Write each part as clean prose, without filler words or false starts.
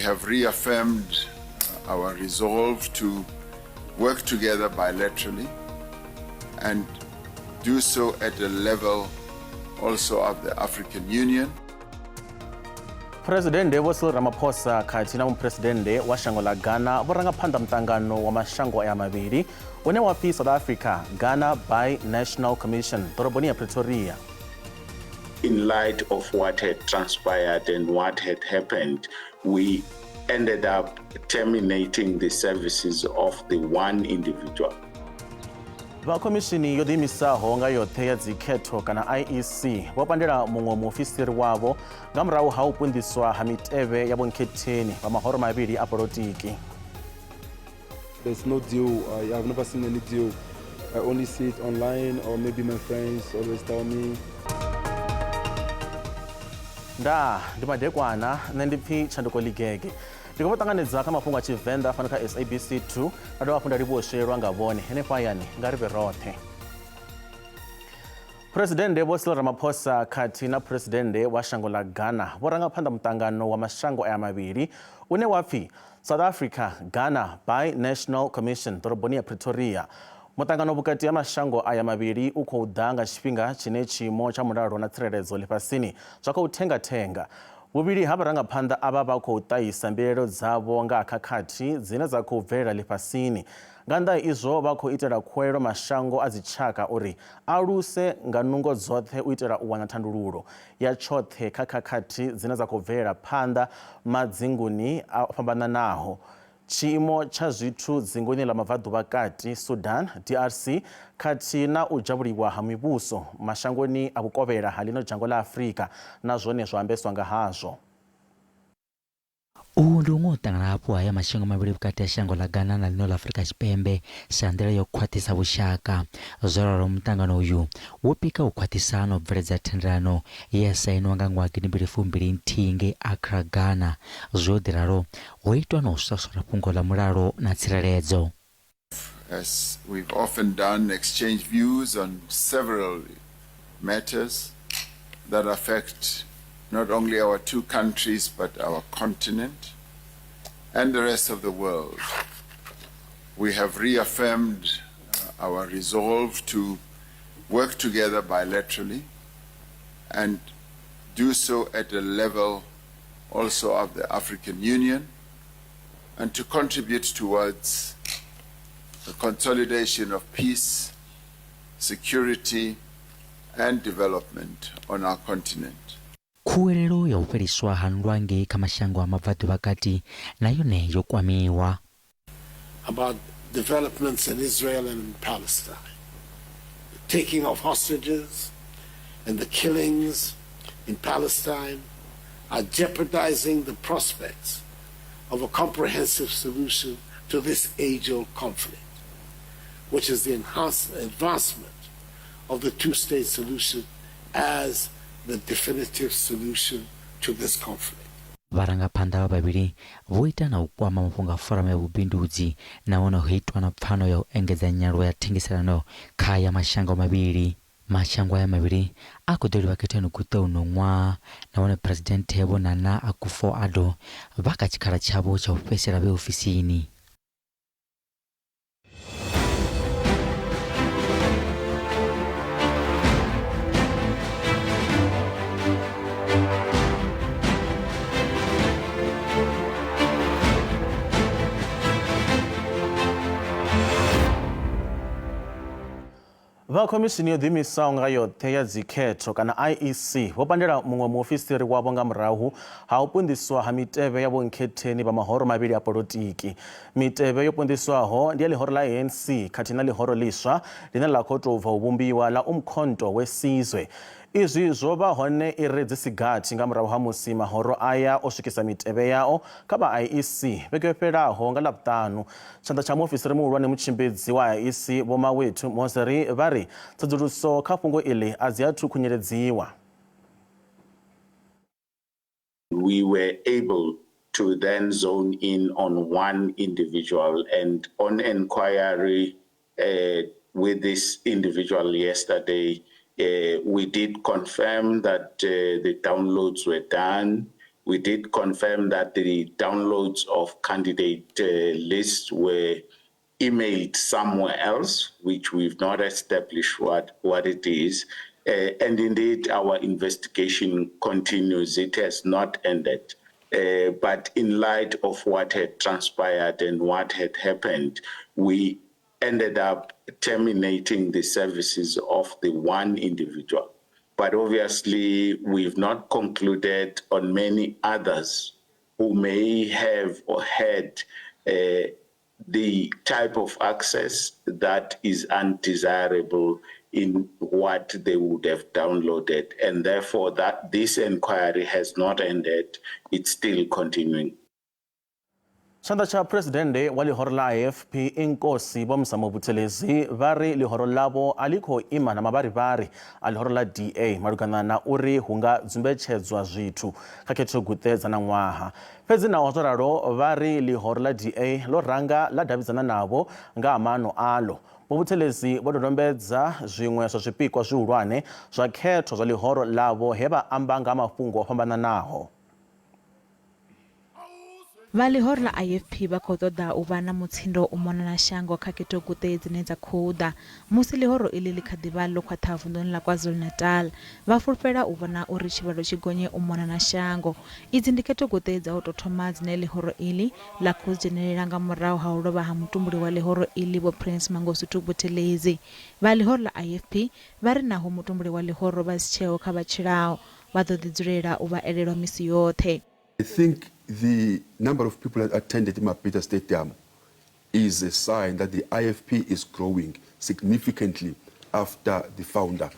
have reaffirmed our resolve to work together bilaterally and do so at the level also of the African Union. Presidente Cyril Ramaphosa khathi na Presidente wa shango la Ghana vorangaphanḓa mutangano wa mashango aya mavhili une wa pfi South Africa Ghana Bi-National Commission ḓoroboni ya Pretoria. In light of what had transpired and what had happened, we ended up terminating the services of the one individual. Vakhomishini yo ḓiimisaho nga yoṱhe ya dzikhetho kana IEC vho pandela muṅwe muofisiri wavho nga murahu ha u punḓiswa ha mitevhe ya vhonkhetheni vha mahoro mavhili a polotiki. There's no deal. I've never seen any deal. I only see it online, or maybe my friends always tell me. Nda ndi madekwana nṋe ndi pfi Tshanduko Ligege ndi khou ṱanganedza kha mafhungo a Tshivenda fana kha SABC 2 na dovha hafhu nda livhuwa nga vhone henefho hayani nga ri vhe roṱhe. Presidente Cyril Ramaphosa khathihi na Presidente wa shango la Ghana vorangaphanḓa mutangano wa mashango aya mavhili une wa pfi South Africa Ghana Bi-National Commission ḓoroboni ya Pretoria. Mutangano vhukati ha mashango aya mavhili u khou ḓa nga tshifhinga tshine tshiimo tsha mulalo na tsireledzo ḽifhasini zwa khou thengathenga. Vhuvhili ha vharangaphanḓa ava vha khou ṱahisa mbilaelo dzavho nga khakhathi dzine dza khou bvelela ḽifhasini. Nga nnḓa izwo vha khou itela khuwelelo mashango a dzitshaka uri a luse nga nungo dzoṱhe u itela u wana thandululo ya tshoṱhe kha khakhathi dzine dza khou bvelela phanḓa madzinguni a fhambananaho. Tshiimo tsha zwithu dzingoni ḽa mabvaḓuvha kati Sudan, DRC khathihi na u dzhavhuliwa ha mivhuso mashangoni a vhukovhela ha ḽino dzhango ḽa Afrika na zwone zwa ambeswa nga hazwo. Uhu ndi uṅwe u ṱangana hafhu haya mashango mavhili vhukati ha shango ḽa Ghana na ḽino ḽa Afrika Tshipembe sa nḓila yo khwaṱhisa vhushaka. Zwo ralo mutangano uyu wo pika u khwaṱhisa na u bveledza thendelano ye ya sainiwa nga ṅwaha 2021 ngei Accra, Ghana. Zwo ḓi ralo ho itwa na u swaswara fhungo ḽa mulalo na tsireledzo. As we've often done, exchange views on several matters that affect not only our two countries, but our continent and the rest of the world. We have reaffirmed our resolve to work together bilaterally and do so at the level also of the African Union and to contribute towards the consolidation of peace, security, and development on our continent. Khuwelelo ya u fheliswa ha ndwange kha mashango a mabvaḓuvha kati na yone yo kwamiwa. About developments in Israel and in Palestine, the taking of hostages and the killings in Palestine are jeopardizing the prospects of a comprehensive solution to this age-old conflict, which is the advancement of the two-state solution as the definitive solution to this conflict. Varangaphanḓa vhavhili vo ita na u kwama mafhungo a foramu ya vhubindudzi nahone ho itwa na pfano ya u engedza nyaluwo ya thengiselano kha ya mashango mavhili. Mashango aya mavhili a khou ḓoliwa khethani kuṱa uno ṅwaha nahone Presidente Vho Nana Akufo-Addo vha kha tshikhala tshavho tsha u fhedzisela vhe ofisini. Vakhomishini yo ḓiimisaho nga yoṱhe ya dzikhetho kana IEC vho pandela muṅwe muofisiri wavho nga murahu ha u punḓiswa ha mitevhe ya vhonkhetheni vha mahoro mavhili a polotiki. Mitevhe yo punḓiswaho ndi ya ḽihoro ḽa ANC khathihi na ḽihoro ḽiswa ḽine ḽa khou tou bva u vhumbiwa ḽa Umkhonto weSizwe. Izwi zwo vha hone i re dzisigathi nga murahu ha musi mahoro aya o swikisa mitevhe yao kha vha IEC vhege yo fhelaho nga ḽavhuṱanu. Tshanḓa tsha muofisiri muhulwane mutshimbidzi wa IEC Vho Mawethu Moseri vha ri tsedzuluso kha fhungo iḽi a dzi athu khunyeledziwa. We were able to then zone in on one individual, and on inquiry with this individual yesterday, we did confirm that the downloads were done. We did confirm that the downloads of candidate lists were emailed somewhere else, which we've not established what it is. And indeed, our investigation continues. It has not ended. But in light of what had transpired and what had happened, we ended up terminating the services of the one individual. But obviously, we've not concluded on many others who may have or had the type of access that is undesirable in what they would have downloaded. And therefore, that this inquiry has not ended, it's still continuing. Xandla xa Presidente wa lihoro la IFP inkosi Bomsamo Buthelezi vari lihoro lavo alikho ima na mavariviri a lihoro la DA malugana na uri hunga dzumbetshedzwa zwithu kha khetho gutedza na ṅwaha. Fhedzi naho zwo ralo vari lihoro la DA lo ranga la davhidzana navho nga ha maano alo. Vho Buthelezi vho dodombedza zwiṅwe zwa zwipikwa zwihulwane zwa khetho zwa lihoro lavo he vha amba nga mafhungo o fhambananaho. Vha lihoro la IFP vha khou ṱoḓa u vha na mutsindo u mona na shango kha khethogute dzine dza khou ḓa musi lihoro iḽi ḽi kha ḓi vha ḽo khwaṱha vunḓuni ḽa KwaZulu-Natal. Vha fulufhela u vhona uri tshivhalo tshi gonye u mona na shango. Idzi ndi khethogute dza u tou thoma dzine lihoro iḽi ḽa khou dzhenelela nga murahu ha u lovha ha mutumbuli wa lihoro iḽi Vho Prince Mangosuthu Buthelezi. Vha lihoro la IFP vha ri naho mutumbuli wa lihoro vha si tsheo kha vhatshilao vha ḓo ḓi dzulela u vha elelwa misi yoṱhe. I think the number of people that attended Mapita Stadium is a sign that the IFP is growing significantly after the founder.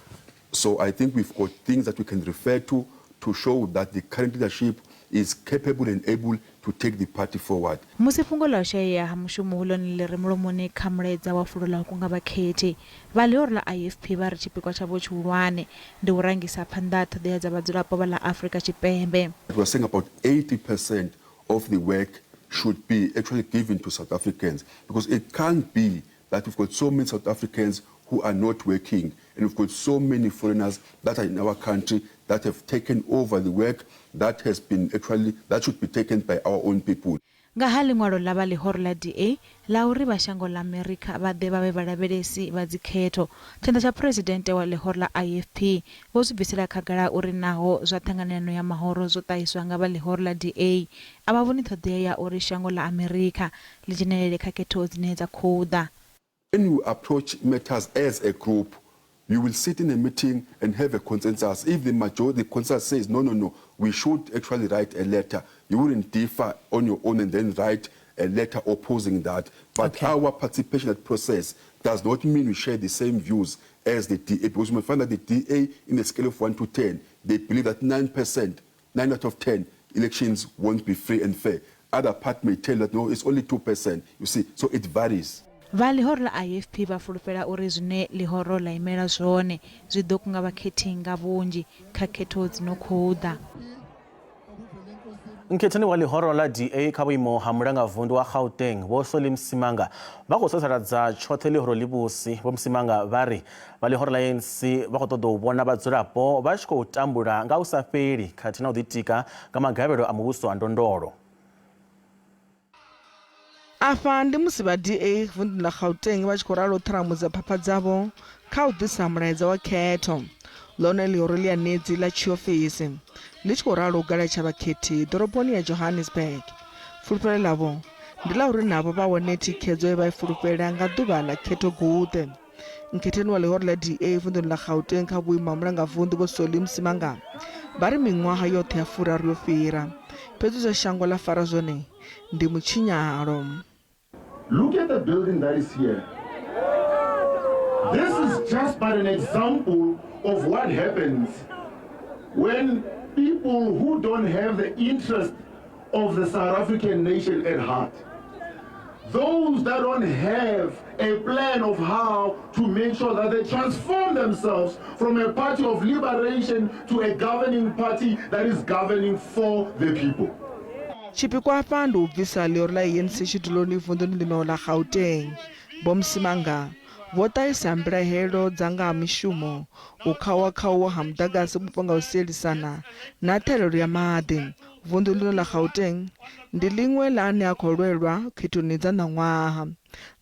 So I think we've got things that we can refer to show that the current leadership is capable and able to take the party forward. Musi fhungo ḽa u shaya ha mushumo huḽone ḽi re mulomoni kha mulaedza wa fulo ḽa u kunga vhakhethi, vha lihoro ḽa IFP vha ri tshipikwa tshavho tshihulwane ndi u rangisa phanḓa ṱhoḓea dza vhadzulapo vha ḽa Afrika Tshipembe. We're saying about 80% of the work should be actually given to South Africans, because it can't be that we've got so many South Africans who are not working and we've got so many foreigners that are in our country that have taken over the work that has been actually, that should be taken by our own people. Nga ha ḽiṅwalo ḽa vha lihoro ḽa DA ḽa uri vha shango ḽa Amerika vha ḓe vha vhe vhalavhelesi vha dzikhetho, tshanḓa tsha Presidente wa lihoro ḽa IFP vho zwi bvisela khagala uri naho zwa ṱhanganelano ya mahoro zwo ṱahiswa nga vha lihoro ḽa DA a vha vhoni ṱhoḓea ya uri shango ḽa Amerika ḽi dzhenelele kha khetho dzine dza khou ḓa. When you approach matters as a group, you will sit in a meeting and have a consensus. If the majority, the consensus says, no, we should actually write a letter, you wouldn't differ on your own and then write a letter opposing that. But our participation in that process does not mean we share the same views as the DA, because we find that the DA, in a scale of 1 to 10, they believe that 9%, 9 out of 10, elections won't be free and fair. Other part may tell that, no, it's only 2%, you see, so it varies. Vha lihoro ḽa IFP vha fulufhela uri zwine lihoro ḽa imela zwone zwi ḓo kunga vhakhethi nga vhunzhi kha khetho dzino khou ḓa. Nkhethani wa lihoro la DA kha vhuimo ha mulangavundu wa Gauteng Vho Solly Msimanga vha khou sasaladza tshoṱhe lihoro ḽivhusi. Vho Msimanga vha ri vha lihoro la ANC vha khou ṱoḓa u vhona vhadzulapo vha tshi khou tambula nga u sa fheli khathihi na u ḓitika nga magavhelo a muvhuso a ndondolo. Afha ndi musi vha DA vunḓu ḽa Gauteng vha tshi khou ralo ṱharamudza phapha dzavho kha u ḓisa mulaedza wa khetho ḽone lihoro ḽi anedzi ḽa tshiofisi ḽi tshi khou ralo u galatshya vhakhethi ḓoroboni ya Johannesburg. Fulufhelo ḽavho ndi ḽa uri navho vha wane thikhedzo ye vha i fulufhela nga ḓuvha ḽa khetho guṱe. Nkhetheni wa lihoro ḽa DA vunḓuni ḽa Gauteng kha vhuimo ha mulangavundu Vho Solly Msimanga vha ri miṅwaha yoṱhe ya furaru yo fhira fhedzi zwa shango ḽa fara zwone ndi mutshinyalo. Look at the building that is here. This is just but an example of what happens when people who don't have the interest of the South African nation at heart, those that don't have a plan of how to make sure that they transform themselves from a party of liberation to a governing party that is governing for the people. Tshipikwa hafha ndi u bvisa lihoro ḽa ANC tshiduloni vunḓuni ḽino ḽa Gauteng. Vho Msimanga vho ṱahisa mbilahelo dza nga ha mishumo, u khawa ha muḓagasi vhupo nga u sielisana na ṱhahelelo ya maḓi. vundu lino la Gauteng ndi liṅwe la ane a khou lwelwa khethoni dza ṋaṅwaha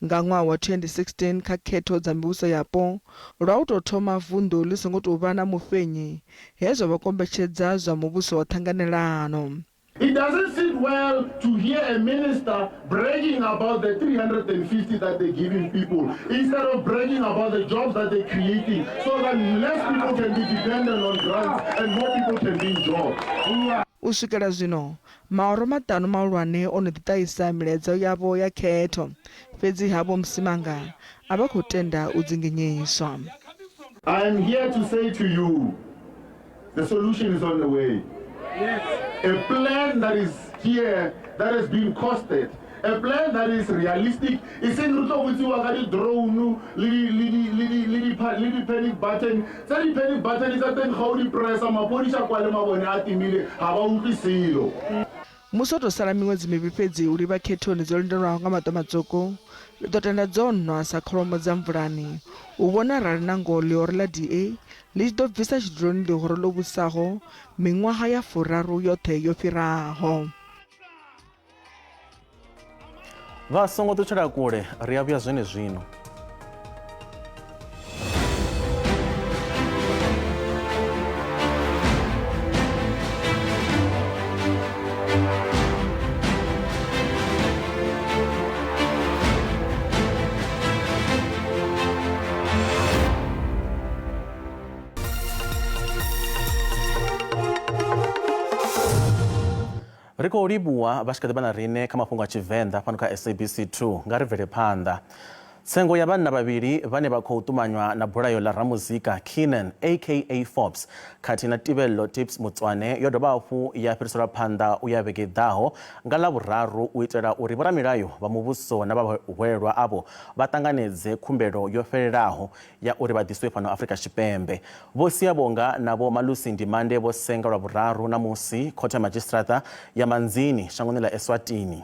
nga ṅwaha wa 2016 kha khetho dza mivhuso yapo lwa u tou thoma vundu ḽi songo tou vha na mufenyi hezwo vha kombetshedza zwa muvhuso wa ṱhanganelano. It doesn't sit well to hear a minister bragging about the 350 that they're giving people instead of bragging about the jobs that they're creating so that less people can be dependent on grants and more people can be in jobs. U swikela zwino maoro maṱanu mahulwane o no ḓiṱahisa milaedza yavho ya khetho fhedzi havho Msimanga a vha khou tenda u dzinginyiswa. I am here to say to you, the solution is on the way. A plan that is here, that has been costed, a plan that is realistic. It's in the drone, little panic button. The panic button is at the holy press. I'm a police. Musoto sala miṅwedzi mivhili fhedzi u livha khethoni dzo lindelwaho nga maṱo matsoko ḽi ḓo tenda dzo nwa sa kholomo dza mvulani u vhona arali nango ḽihoro ḽa DA ḽi tshi ḓo bvisa tshiduloni ḽihoro ḽo vhusaho miṅwaha ya 3 yoṱhe yo fhiraho. Vha songo ṱutshela kule ri a vhuya zwino. Ri khou livhuwa vhashikadzi vha na riṋe kha mafhungo a Tshivenda fhano kha SABC 2 nga ri bvele phanḓa. Tsengo ya vhanna vhavhili vhane vha khou ṱumanywa na bulayo ḽa ramuzika Kenan aka Forbes khathihi na Tibello Tips Mutswane yo dovha hafhu ya fhiriselwa phanḓa u ya vhege ḓaho nga ḽavhuraru u itela uri vhoramilayo vha muvhuso na vhahwelwa avho vha ṱanganedze khumbelo yo fhelelaho ya uri vha ḓiswe fhano Afrika Tshipembe. Vho Siyabonga na Vho Malusi Ndimande vho senga lwavhuraru na musi khothe ya madzhisiṱiraṱa ya Manzini shangoni ḽa Eswatini.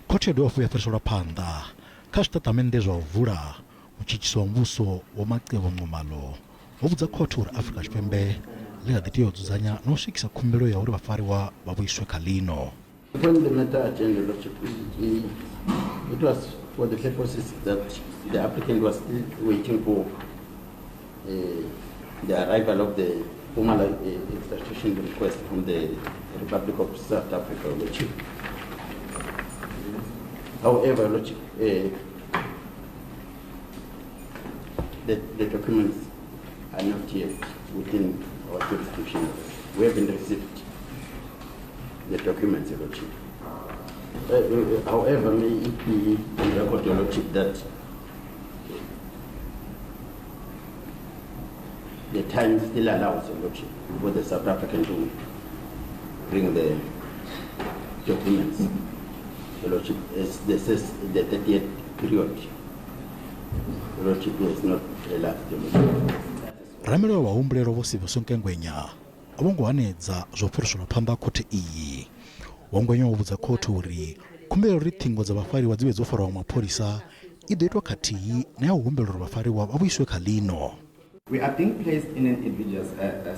Khothe yo dovha hafhu ya fhiriselwa phanḓa kha zwitatamennde zwa u vula mutshitshisi wa muvhuso Vho Macebo Nxumalo vho vhudza khothe uri Afrika Tshipembe ḽi kha ḓi tea u dzudzanya na u swikisa khumbelo ya uri vhafariwa vha vhuiswe kha ḽino. When the matter agenda it was for the purposes that the applicant was still waiting for the arrival of the formal extradition request from the Republic of South Africa. However, the documents are not yet within our jurisdiction. We haven't received the documents, however, may it be on record, Your Lordship, that the time still allows, Your Lordship, for the South African to bring the documents. Your Lordship, as this is the 30th period. Your Lordship is not relaxed, Your Lordship. Ramiro wa humbulelo Vho Sibuso Nkengwenya a vho ngo hanedza zwo fhiriselwa phanḓa khothe iyi. Vho Ngwenya vho vhudza khothe uri khumbelo uri ṱhingo dza vhafariwa dzi vhe dzo fariwa mapholisa i ḓo itwa khathihi na ya u humbela uri vhafariwa vha vhuiswe kha ḽino. We are being placed in an invidious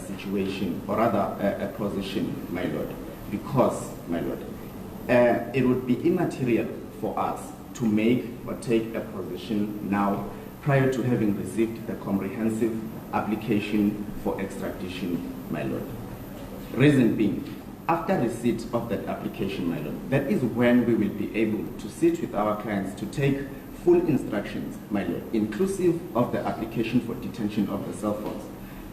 situation, or rather a position, my Lord, because, my Lord, it would be immaterial for us to make or take a position now prior to having received the comprehensive application for extradition, my Lord. Reason being, after receipt of that application, my Lord, that is when we will be able to sit with our clients to take full instructions, my Lord, inclusive of the application for detention of the cell phones.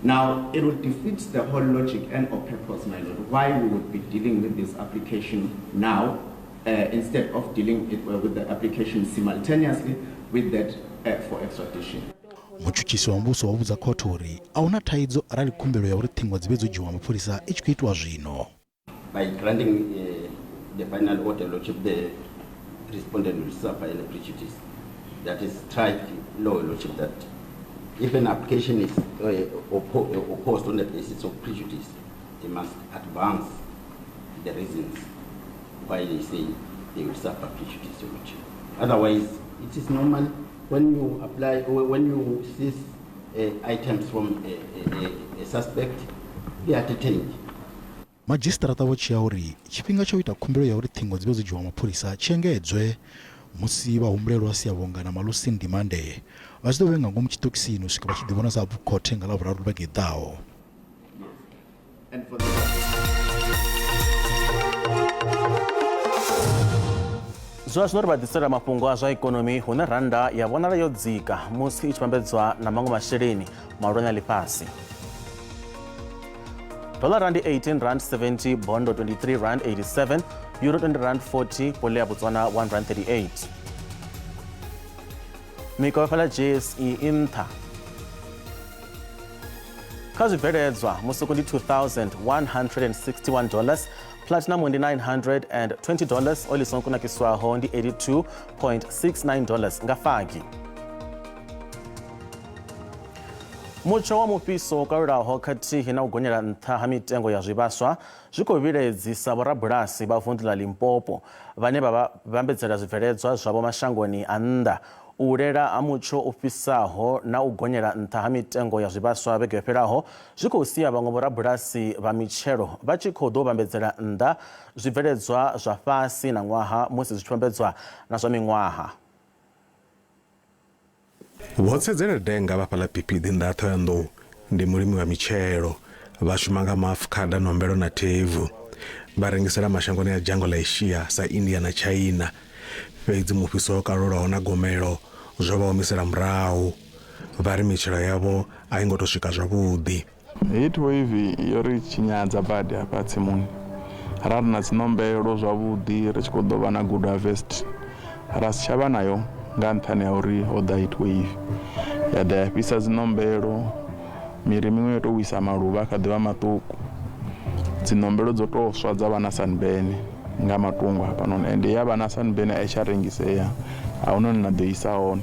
Now, it would defeat the whole logic and or purpose, my Lord, why we would be dealing with this application now instead of dealing with the application simultaneously with that for extradition. Mutshutshisi wa muvhuso wa vhudza khothe uri ahuna thaidzo arali khumbelo ya uri ṱhingo dzi vhe dzo dzhiwa mapholisa i tshi khou itwa zwino. By granting the final order, Lordship, the respondent will suffer any prejudice. That is tried law, Lordship, that if an application is opposed on the basis of prejudice, they must advance the reasons why they say they will suffer prejudice, Lordship. Otherwise, it is normal when you apply or when you seize items from a suspect, they are detained. madzhisitirata vho tshi ya uri tshifhinga tsho ita khumbelo ya uri ṱhingo dzi vhe dzo dzhiwa mapholisa tshi engedzwe musi vhahumbulelwa vha si ya vhonga na malusi ndimande vha tshi ḓo vhe nga ngomu tshiṱokisini u swika vha tshi ḓivhona sa khothe nga ḽavhuraru vhege ḓaho. Zwa zwino ri vha ḓisela mafhungo a zwa ikonomi hune randa ya vhonala yo dzika musi i tshi vhambedzwa na maṅwe masheleni mahulwane a ḽifhasi. Dollar rand 18 rand 70, bondo 23 rand 87, euro 20 rand 40, pole ya Botswana 1 rand 38. Mikofela JSE inta. Kha zwibveledzwa musuku ndi $2,161, platinum ndi $920, oil songo kunakiswaho ndi $82.69 nga fagi. Mutsho wa mufhiso wo kalulaho khathihi na u gonyela nṱha ha mitengo ya zwivhaswa zwi khou vhiledzisa vhorabulasi vha vunḓu ḽa Limpopo vhane vha vhambedzela zwibveledzwa zwavho mashangoni a nnḓa. U lela ha mutsho u fhisaho na u gonyela nṱha ha mitengo ya zwivhaswa vhege yo fhelaho zwi khou sia vhaṅwe vhorabulasi vha mitshelo vha tshi khou ḓo vhambedzela nnḓa zwibveledzwa zwa fhasi na ṅwaha musi zwi tshi vhambedzwa na zwa miṅwaha. Vho Tsedzele Denga vha fhaḽa Phiphiḓi nnḓa ha Thohoyandou ndi mulimi wa mitshelo vha shuma nga maafukhada, nombelo na thebvu. Vha rengisela mashangoni ya dzhango ḽa Asia sa India na China. Fhedzi mufhiso wo kalulaho na gomelo zwo vha humisela murahu. Vha ri mitshelo yavho a i ngo tou swika zwavhuḓi. Heatwave yo ri tshinyadza badi hafha tsimuni. Ra ri na dzinombelo zwavhuḓi ri tshi khou ḓo vha na good harvest. Ra si tsha vha nayo nga nṱhani ha uri ho ḓa heatwave ya ḓa ya fhisa dzinombelo, miri miṅwe yo tou wisa maluvha kha ḓivha maṱuku, dzinombelo dzo tou swa dza vha na sunburn nga matungo hafhanoni, ende ya vha na sunburn a i tsha rengisea a huna na ḓo isa hone.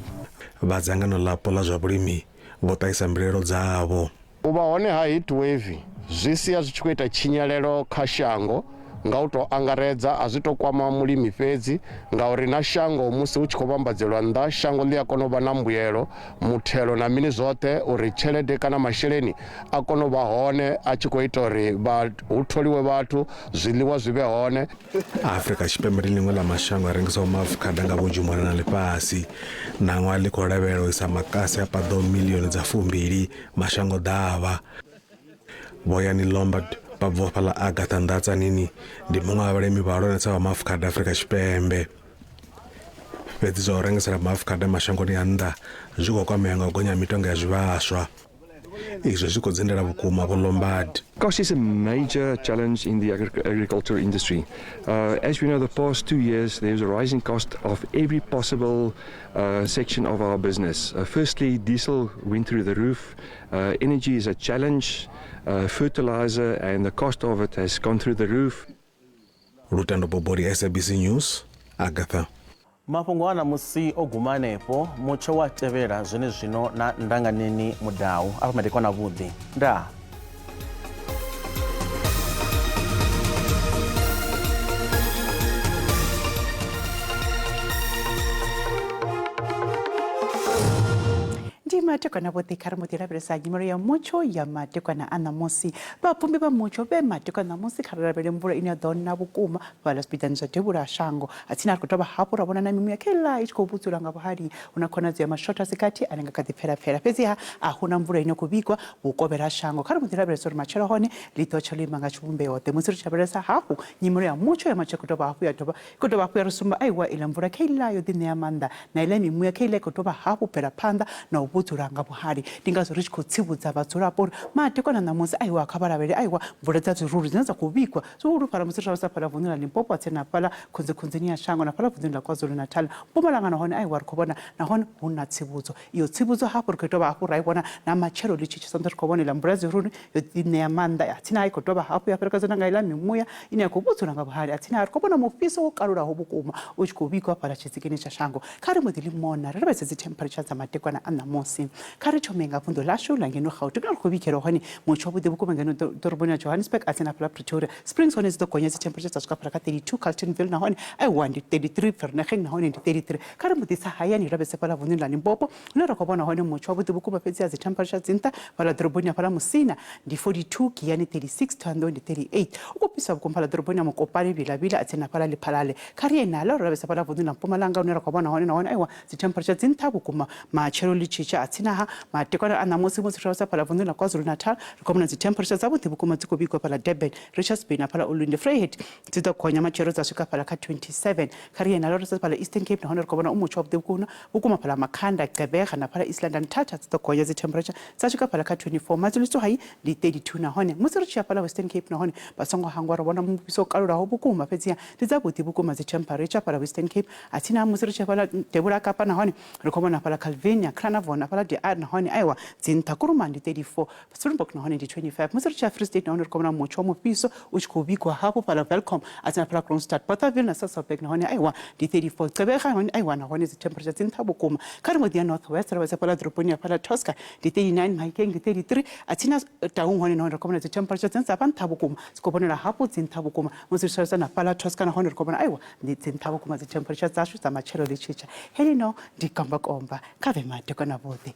Vha dzangano ḽapo ḽa zwa vhulimi vho ṱahisa mbilaelo dzavho. U vha hone ha heatwave zwi sia zwi tshi khou ita tshinyalelo kha shango nga u tou angaredza, a zwi tou kwama mulimi fhedzi ngauri na shango musi hu tshi khou vhambadzelwa nnḓa shango ḽi a kona u vha na mbuyelo, muthelo na mini zwoṱhe, uri tshelede kana masheleni a kona u vha hone a tshi khou ita uri hu tholiwe vhathu, zwiḽiwa zwi vhe hone. Afrika Tshipembe ndi ḽiṅwe ḽa mashango a rengisaho maafukhada nga vhunzhi mona na ḽifhasi. Ṋaṅwaha ḽi khou lavhelela u isa makasi a paḓaho miḽioni dza 2 mashango ḓavha. Boyani Lombard vha bva fhaḽa Agatha Ndatsanini ndi muṅwe wa vhalimi vhahulwanesa vha maafukhada Afrika Tshipembe. Fhedzi zwa u rengisela maafukhada mashangoni a nnḓa zwi khou kwamea nga u gonya mitengo ya zwivhaswa. Izwo zwi khou dzindela vhukuma vho Lombard. Cost is a major challenge in the agriculture industry. As we know, the past 2 years, there's a rising cost of every possible section of our business. Firstly, diesel went through the roof. Energy is a challenge. Fertilizer and the cost of it has gone through the roof. Lutando Bobori, SABC News, Agatha. Mafhungo ana musi o gumanepo mutsho wa tevhela zwene zwino na ndanganeni mudau afha madekwana vhuḓi nda matekwana vhoṱhe kha ri mbo ḓi lavhelesa nyimelo ya mutsho ya matekwana a ṋamusi. Vhapfumbi vha mutsho vhe matekwana ṋamusi kha ri lavhelele mvula ine ya ḓo na vhukuma fhaḽa zwipiḓani zwa devhula shango. Tsini a ri khou dovha hafhu ra vhona na mimuya kheiḽa i tshi khou vhudzula nga vhuhali hu na khonadzeo ya mashotasi kati ane nga kha ḓi pfhelapfhela. Fhedziha a hu na mvula ine khou vhigwa vhukovhela ha shango. Kha ri mbo ḓi lavhelesa uri matshelo hone ḽi ḓo tsha ḽo ima nga tshivhumbeo ḓe musi ri tshi lavhelesa hafhu nyimelo ya mutsho ya matsho khou dovha hafhu ya ri sumba aiwa iḽa mvula kheiḽa yo ḓi ṋea maanḓa na iḽa mimuya kheiḽa i khou dovha hafhu bvela phanḓa na u vhudzula nga vhuhali. Ndi ngazwo ri tshi khou tsivhudza vhadzulapo uri matekwana ṋamusi aiwa kha vha lavhelele aiwa mvula dza zwiruru dzine dza khou vhigwa zwihulu fhala musi ri lavhelesa fhala vunḓu ḽa Limpopo tsini na fhala khunzikhunzini ya shango na fhala vunḓuni ḽa KwaZulu Natal. Mpumalanga nahone aiwa ri khou vhona nahone hu na tsivhudzo. Iyo tsivhudzo hafhu ri khou dovha hafhu ra i vhona na matshelo ḽi tshi tshisa ri khou vhona iḽa mvula zwiruru yo ḓi ṋea maanḓa tsini i khou dovha hafhu ya fhelekedzana nga iḽa mimuya ine ya khou vhudzula nga vhuhali tsini ri khou vhona mufhiso wo kalulaho vhukuma u tshi khou vhigwa fhala tshitsikini tsha shango. Kha ri mbo ḓi ḽi mona ri lavhelese dzi temperature dza matekwana a ṋamusi. 31 kha re thome nga phundo lasho la ngeno Gauteng ka go bikela hone motsho bo dibukuma ngeno torobong ya Johannesburg a tsena phala Pretoria Springs hone tse gonya tse temperature tsa ka phala ka 32 Carletonville na hone I want 33 Vereeniging na hone 33 kha re modisa hayani ra be se phala voneng la Limpopo le re go bona hone motsho bo dibukuma fetsi ya tse temperature tsinta phala torobong ya phala Musina di 42 Kiani 36 Thando di 38 ukupisa bukumphala torobong ya Mokopane bila a tsena phala le phalale kha re ena la ra be se phala voneng la Mpumalanga ne re go bona hone na hone aiwa tse temperature tsinta bukuma matshelo le chicha a tsena ha matekwana a namosi mo se sa phala voneng la KwaZulu-Natal re go bona tse temperature tsa bote bukuma tse go bikwa phala Durban Richards Bay na phala Ulwinde Vryheid tse tsa gonya matshelo tsa swika phala ka 27 kha re ena la re se phala Eastern Cape na hone re go bona umutsho wa bote bukuma phala Makhanda Gqeberha na phala East London Tata tse tsa gonya tse temperature tsa swika phala ka 24 matsolitso hai di 32 na hone mo se re tshia phala Western Cape na hone ba songo hangwa re bona mopiso kalula ho bukuma fetsi ya tsa bote bukuma tse temperature phala Western Cape a tsina mo se re tshia phala Tebula Kapa na hone re go bona phala Calvinia Cranavona phala di na hone aiwa tsinta kurumani di 34 Springbok na hone di 25 mo se re tshia Free State na hone re go bona motsho mopiso o tshiko bikwa hapo phala Welcome a tsena phala Kroonstad Bothaville na Sasolburg na hone aiwa di 34 Gqeberha hone aiwa na hone tse temperature tsinta bukuma kha re mo di Northwest re ba se phala Droboni ya phala Tosca di 39 Mahikeng di 33 a tsina Taung hone na hone re go bona tse temperature tsinta ba ntha bukuma se go bonela hapo tsinta bukuma mo se tshisa na phala Tosca na hone re go bona aiwa di tsinta bukuma tse temperature tsa shu tsa matshelo le chicha helino di komba ka ve mate kana bote